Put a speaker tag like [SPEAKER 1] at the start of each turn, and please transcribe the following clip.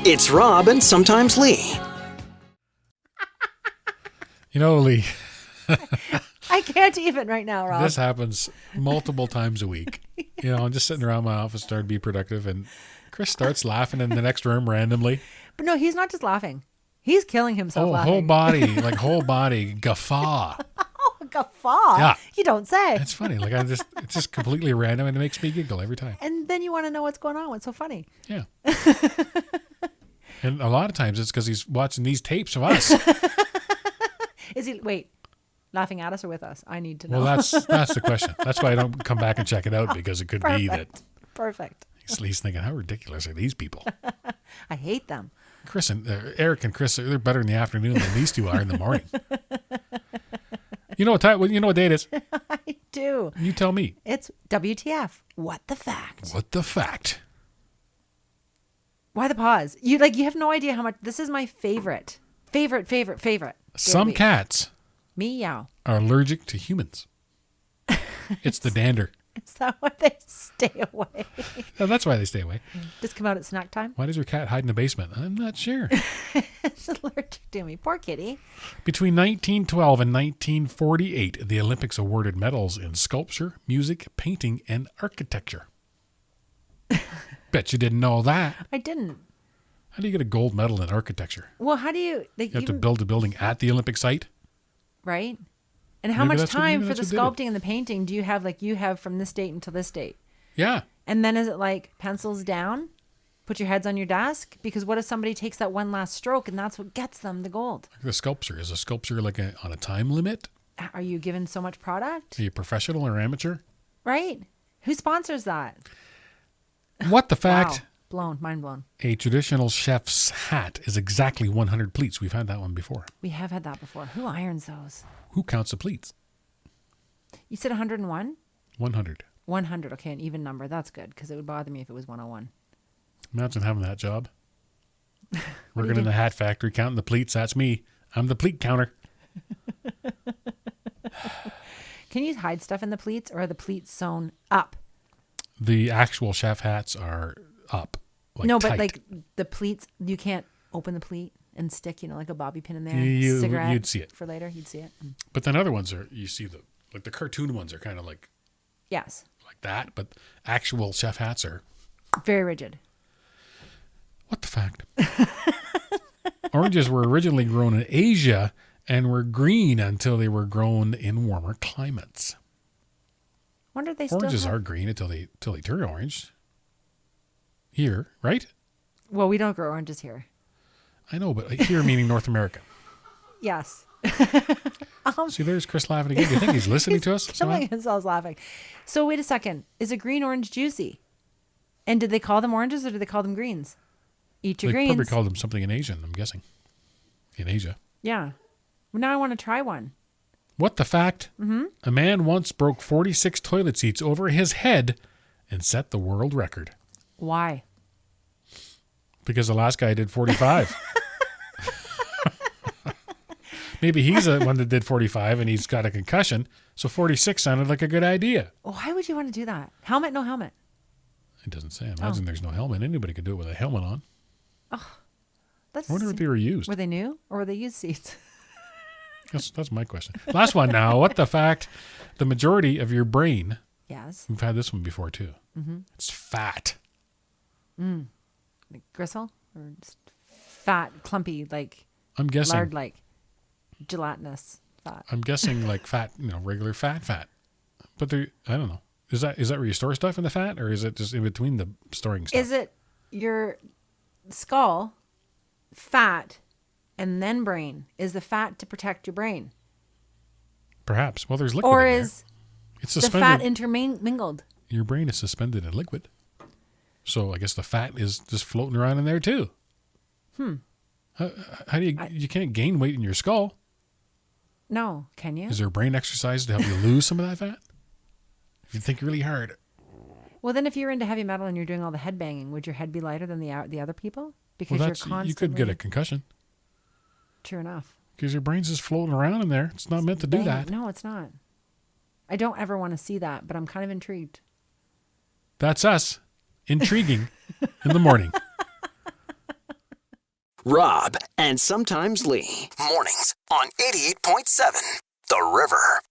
[SPEAKER 1] It's Rob and Sometimes Leigh.
[SPEAKER 2] You know, Lee,
[SPEAKER 3] I can't even right now, Rob.
[SPEAKER 2] this happens multiple times a week. You know, I'm just sitting around my office trying to be productive, and Chris starts laughing in the next room randomly.
[SPEAKER 3] But no, he's not just laughing. He's killing himself
[SPEAKER 2] Oh,
[SPEAKER 3] laughing.
[SPEAKER 2] whole body guffaw.
[SPEAKER 3] Oh, a guffaw.
[SPEAKER 2] Yeah.
[SPEAKER 3] You don't say.
[SPEAKER 2] It's funny. Like it's just completely random, and it makes me giggle every time.
[SPEAKER 3] And then you want to know what's going on. What's so funny?
[SPEAKER 2] Yeah. And a lot of times it's because he's watching these tapes of us.
[SPEAKER 3] Is he, wait, laughing at us or with us? I need to know.
[SPEAKER 2] Well, that's the question. That's why I don't come back and check it out, because it could be that
[SPEAKER 3] Perfect.
[SPEAKER 2] he's thinking, how ridiculous are these people?
[SPEAKER 3] I hate them.
[SPEAKER 2] Chris and Eric and Chris, they're better in the afternoon than these two are in the morning. You know what time? You know what day it is?
[SPEAKER 3] I do.
[SPEAKER 2] You tell me.
[SPEAKER 3] It's WTF. What the fact?
[SPEAKER 2] What the fact?
[SPEAKER 3] Why the pause? You have no idea how much. This is my favorite.
[SPEAKER 2] Some cats
[SPEAKER 3] Meow.
[SPEAKER 2] are allergic to humans. It's the dander.
[SPEAKER 3] Is that why they stay away?
[SPEAKER 2] No, that's why they stay away.
[SPEAKER 3] Just come out at snack time?
[SPEAKER 2] Why does your cat hide in the basement? I'm not sure.
[SPEAKER 3] It's allergic to me. Poor kitty.
[SPEAKER 2] Between 1912 and 1948, the Olympics awarded medals in sculpture, music, painting, and architecture. Bet you didn't know that.
[SPEAKER 3] I didn't.
[SPEAKER 2] How do you get a gold medal in architecture?
[SPEAKER 3] Well, how do you...
[SPEAKER 2] You have to build a building at the Olympic site?
[SPEAKER 3] Right? And how
[SPEAKER 2] Maybe
[SPEAKER 3] much
[SPEAKER 2] that's what-
[SPEAKER 3] time
[SPEAKER 2] maybe
[SPEAKER 3] for the
[SPEAKER 2] that's what did
[SPEAKER 3] sculpting and the painting do you have, like you have from this date until this date?
[SPEAKER 2] Yeah.
[SPEAKER 3] And then is it like pencils down? Put your heads on your desk? Because what if somebody takes that one last stroke and that's what gets them the gold?
[SPEAKER 2] The sculpture. Is a sculpture like on a time limit?
[SPEAKER 3] Are you given so much product?
[SPEAKER 2] Are you professional or amateur?
[SPEAKER 3] Right? Who sponsors that?
[SPEAKER 2] What the fact?
[SPEAKER 3] Wow. Blown. Mind blown.
[SPEAKER 2] A traditional chef's hat is exactly 100 pleats. We've had that one before.
[SPEAKER 3] We have had that before. Who irons those?
[SPEAKER 2] Who counts the pleats?
[SPEAKER 3] You said 101?
[SPEAKER 2] 100.
[SPEAKER 3] 100. Okay, an even number. That's good because it would bother me if it was 101.
[SPEAKER 2] Imagine having that job.
[SPEAKER 3] do
[SPEAKER 2] Working
[SPEAKER 3] you
[SPEAKER 2] in
[SPEAKER 3] do?
[SPEAKER 2] the hat factory, counting the pleats. That's me. I'm the pleat counter.
[SPEAKER 3] Can you hide stuff in the pleats or are the pleats sewn up?
[SPEAKER 2] The actual chef hats are up.
[SPEAKER 3] No, but
[SPEAKER 2] tight.
[SPEAKER 3] like the pleats, you can't open the pleat and stick, like a bobby pin in there.
[SPEAKER 2] You'd see it.
[SPEAKER 3] For later. You'd see it.
[SPEAKER 2] But then other ones are, you see the cartoon ones are kind of like
[SPEAKER 3] Yes.
[SPEAKER 2] that, but actual chef hats are.
[SPEAKER 3] Very rigid.
[SPEAKER 2] What the fact? Oranges were originally grown in Asia and were green until they were grown in warmer climates.
[SPEAKER 3] Wonder if they still
[SPEAKER 2] Oranges
[SPEAKER 3] have...
[SPEAKER 2] are green until they turn orange. Here, right?
[SPEAKER 3] Well, we don't grow oranges here.
[SPEAKER 2] I know, but here meaning North America.
[SPEAKER 3] Yes.
[SPEAKER 2] See, there's Chris laughing again. Do you think he's listening to us? somehow?
[SPEAKER 3] Killing himself laughing. So wait a second. Is a green orange juicy? And did they call them oranges or did they call them greens? Eat your
[SPEAKER 2] They
[SPEAKER 3] greens.
[SPEAKER 2] probably called them something in Asian, I'm guessing. In Asia.
[SPEAKER 3] Yeah. Well, now I want to try one.
[SPEAKER 2] What the fact? Mm-hmm. A man once broke 46 toilet seats over his head and set the world record.
[SPEAKER 3] Why?
[SPEAKER 2] Because the last guy did 45. Maybe he's the one that did 45 and he's got a concussion. So 46 sounded like a good idea.
[SPEAKER 3] Why would you want to do that? Helmet, no helmet.
[SPEAKER 2] It doesn't say. I imagine there's no helmet. Anybody could do it with a helmet on.
[SPEAKER 3] That's
[SPEAKER 2] I wonder if they were used.
[SPEAKER 3] Were they new or were they used seats?
[SPEAKER 2] That's my question. Last one now. What the fact? The majority of your brain,
[SPEAKER 3] Yes.
[SPEAKER 2] we've had this one before too.
[SPEAKER 3] Mm-hmm.
[SPEAKER 2] It's fat.
[SPEAKER 3] Like gristle or just fat, clumpy, like
[SPEAKER 2] I'm guessing.
[SPEAKER 3] lard, like gelatinous fat.
[SPEAKER 2] I'm guessing like fat, regular fat. But I don't know. Is that where you store stuff in the fat, or is it just in between the storing stuff?
[SPEAKER 3] Is it your skull, fat, and then brain? Is the fat to protect your brain?
[SPEAKER 2] Perhaps. Well, there's liquid
[SPEAKER 3] Or
[SPEAKER 2] in there.
[SPEAKER 3] is
[SPEAKER 2] It's
[SPEAKER 3] the
[SPEAKER 2] suspended.
[SPEAKER 3] fat intermingled?
[SPEAKER 2] Your brain is suspended in liquid. So I guess the fat is just floating around in there too. How do you can't gain weight in your skull.
[SPEAKER 3] No, can you?
[SPEAKER 2] Is there a brain exercise to help you lose some of that fat? If you think really hard.
[SPEAKER 3] Well, then if you're into heavy metal and you're doing all the head banging, would your head be lighter than the other people? Because
[SPEAKER 2] Well,
[SPEAKER 3] you're constantly...
[SPEAKER 2] you could get a concussion
[SPEAKER 3] True enough.
[SPEAKER 2] because your brain's just floating around in there. It's not meant to do
[SPEAKER 3] Bang.
[SPEAKER 2] that.
[SPEAKER 3] No, it's not. I don't ever want to see that, but I'm kind of intrigued.
[SPEAKER 2] That's us. Intriguing in the morning.
[SPEAKER 1] Rob, and Sometimes Leigh. Mornings on 88.7 The River.